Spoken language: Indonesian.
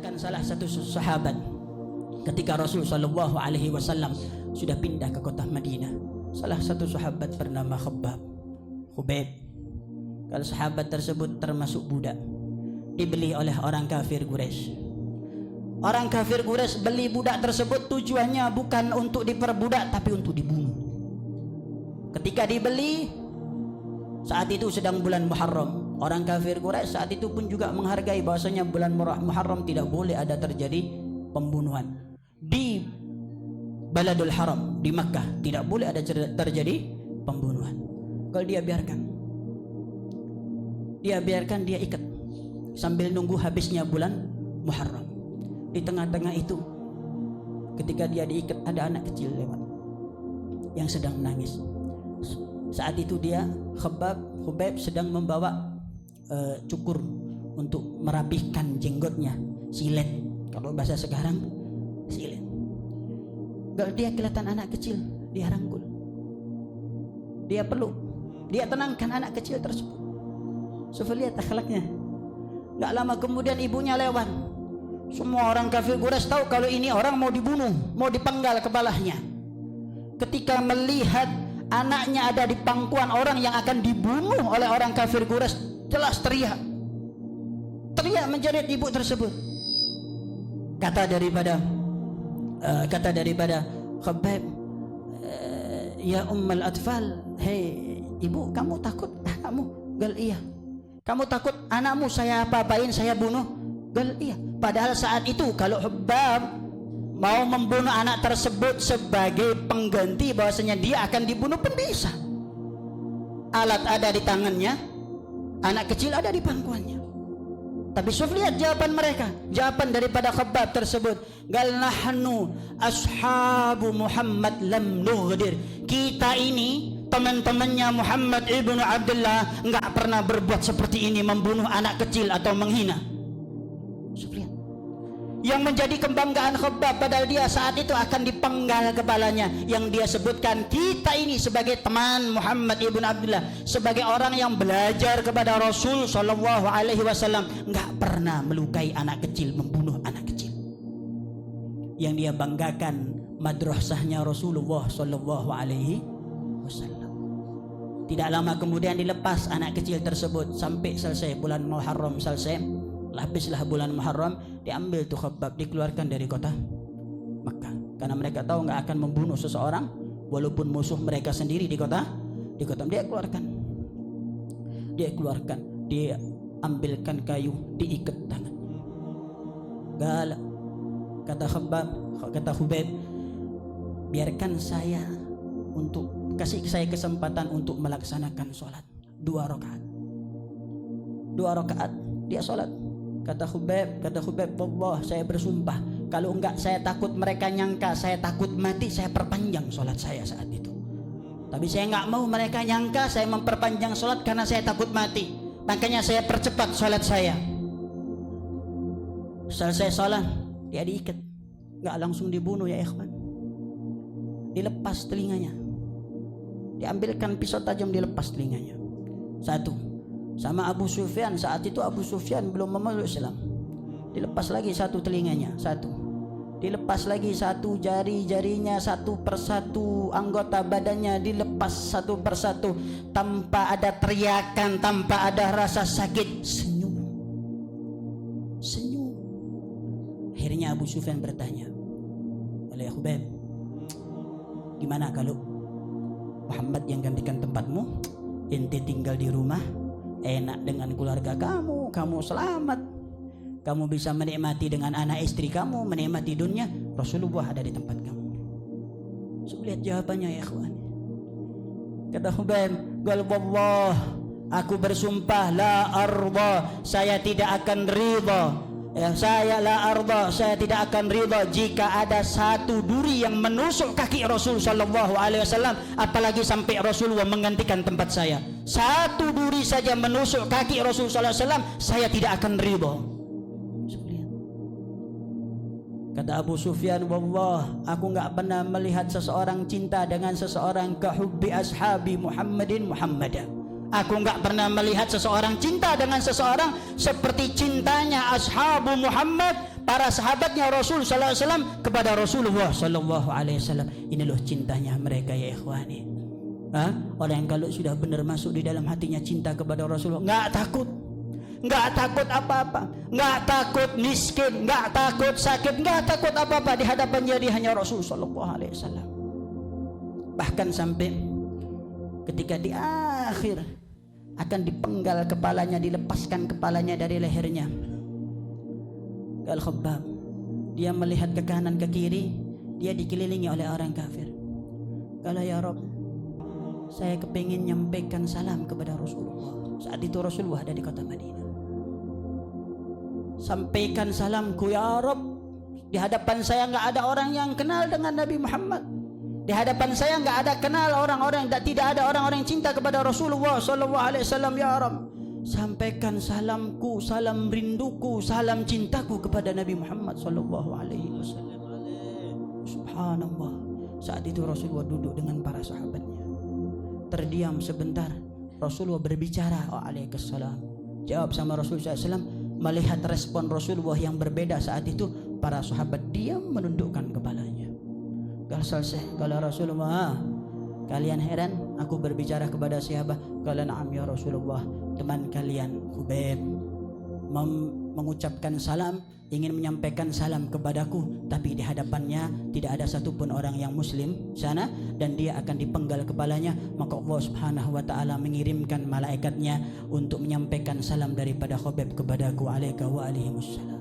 menceritakan salah satu sahabat ketika Rasul Shallallahu Alaihi Wasallam sudah pindah ke kota Madinah. Salah satu sahabat bernama Khubayb. Kalau sahabat tersebut termasuk budak, dibeli oleh orang kafir Quraisy. Orang kafir Quraisy beli budak tersebut tujuannya bukan untuk diperbudak tapi untuk dibunuh. Ketika dibeli, saat itu sedang bulan Muharram. Orang kafir Quraisy saat itu pun juga menghargai bahwasanya bulan Muharram tidak boleh ada terjadi pembunuhan. Di Baladul Haram, di Makkah, tidak boleh ada terjadi pembunuhan. Kalau dia biarkan dia ikat sambil nunggu habisnya bulan Muharram. Di tengah-tengah itu, ketika dia diikat, ada anak kecil lewat yang sedang menangis. Saat itu dia Khubayb sedang membawa cukur untuk merapihkan jenggotnya, silet. Kalau bahasa sekarang, silet. Kalau dia kelihatan anak kecil, dia rangkul, dia peluk, dia tenangkan anak kecil tersebut. Coba lihat akhlaknya. Gak lama kemudian ibunya lewat. Semua orang kafir Quraisy tahu kalau ini orang mau dibunuh, mau dipenggal kepalanya. Ketika melihat anaknya ada di pangkuan orang yang akan dibunuh oleh orang kafir Quraisy, jelas teriak menjerit ibu tersebut. Kata daripada Khubayb, ya Ummul Atfal, hei ibu, kamu takut anakmu? Gal iya. Kamu takut anakmu saya apa-apain, saya bunuh? Gal iya. Padahal saat itu kalau Khubayb mau membunuh anak tersebut sebagai pengganti bahwasanya dia akan dibunuh pun bisa. Alat ada di tangannya, anak kecil ada di pangkuannya. Tapi lihat jawaban mereka, jawaban daripada Khubayb tersebut. Gal nahnu ashabu Muhammad lam nughdir. Kita ini teman-temannya Muhammad ibnu Abdullah enggak pernah berbuat seperti ini, membunuh anak kecil atau menghina. Lihat. Yang menjadi kebanggaan Khubayb padahal dia saat itu akan dipenggal kepalanya. Yang dia sebutkan, kita ini sebagai teman Muhammad ibn Abdullah, sebagai orang yang belajar kepada Rasul Shallallahu Alaihi Wasallam, nggak pernah melukai anak kecil, membunuh anak kecil. Yang dia banggakan madrasahnya Rasulullah Shallallahu Alaihi Wasallam. Tidak lama kemudian dilepas anak kecil tersebut sampai selesai bulan Muharram selesai. Habislah bulan Muharram, diambil tuh Khubayb, dikeluarkan dari kota Makkah. Karena mereka tahu nggak akan membunuh seseorang walaupun musuh mereka sendiri di kota. Dia keluarkan, dia ambilkan kayu, diikat tangan. Galak. Kata Khubayb, biarkan saya untuk kasih saya kesempatan untuk melaksanakan sholat 2 rakaat. 2 rakaat dia sholat. Kata Khubayb, Allah saya bersumpah, kalau enggak saya takut mereka nyangka saya takut mati, saya perpanjang sholat saya saat itu. Tapi saya enggak mau mereka nyangka saya memperpanjang sholat karena saya takut mati, makanya saya percepat sholat saya. Selesai sholat, dia diikat, enggak langsung dibunuh ya ikhwan. Dilepas telinganya, diambilkan pisau tajam, dilepas telinganya. 1. Sama Abu Sufyan, saat itu Abu Sufyan belum memeluk Islam. Dilepas lagi 1 telinganya, 1. Dilepas lagi 1 jari-jarinya, 1 persatu anggota badannya dilepas 1 persatu, tanpa ada teriakan, tanpa ada rasa sakit. Senyum. Akhirnya Abu Sufyan bertanya, "Ya Khubayb, gimana kalau Muhammad yang gantikan tempatmu? Ente tinggal di rumah, enak dengan keluarga kamu selamat, kamu bisa menikmati dengan anak istri kamu, menikmati dunia, Rasulullah ada di tempat kamu." Lihat jawabannya ya ikhwan. Kata Khubayb, "Wallah, aku bersumpah la arda, saya tidak akan ridha. Saya tidak akan ridha jika ada 1 duri yang menusuk kaki Rasul Shallallahu Alaihi Wasallam, apalagi sampai Rasulullah menggantikan tempat saya. 1 duri saja menusuk kaki Rasul Shallallahu Alaihi Wasallam, saya tidak akan ridha." Kata Abu Sufyan, "Wallah, aku nggak pernah melihat seseorang cinta dengan seseorang kahubbi ashabi Muhammadin Muhammadah. Aku enggak pernah melihat seseorang cinta dengan seseorang seperti cintanya ashabu Muhammad, para sahabatnya Rasul sallallahu alaihi wasallam kepada Rasulullah sallallahu alaihi wasallam. Ini loh cintanya mereka ya ikhwani. Orang yang kalau sudah benar masuk di dalam hatinya cinta kepada Rasulullah, enggak takut apa-apa, enggak takut miskin, enggak takut sakit, enggak takut apa-apa di hadapannya dia hanya Rasul sallallahu alaihi wasallam. Bahkan sampai ketika di akhir akan dipenggal kepalanya, dilepaskan kepalanya dari lehernya, Al-Khabbab dia melihat ke kanan ke kiri, dia dikelilingi oleh orang kafir. Kalau ya Rabb, saya kepingin nyampaikan salam kepada Rasulullah. Saat itu Rasulullah ada di kota Madinah. Sampaikan salamku ya Rabb. Di hadapan saya enggak ada orang yang kenal dengan Nabi Muhammad. Di hadapan saya enggak ada kenal orang-orang, tidak ada orang-orang yang cinta kepada Rasulullah sallallahu alaihi wasallam ya Rabb. Sampaikan salamku, salam rinduku, salam cintaku kepada Nabi Muhammad sallallahu alaihi wasallam. Subhanallah. Saat itu Rasulullah duduk dengan para sahabatnya. Terdiam sebentar. Rasulullah berbicara, waalaikumsalam. Jawab sama Rasulullah SAW. Melihat respon Rasulullah yang berbeda saat itu, para sahabat diam menundukkan kepalanya. Kalau selesai, kalau Rasulullah, kalian heran aku berbicara kepada siapa? Kalau na'am ya Rasulullah, teman kalian Khubayb mengucapkan salam, ingin menyampaikan salam kepadaku, tapi di hadapannya tidak ada satupun orang yang muslim sana, dan dia akan dipenggal kepalanya. Maka Allah Subhanahu wa taala mengirimkan malaikatnya untuk menyampaikan salam daripada Khubayb kepadaku alaika wa alaihi wassalam.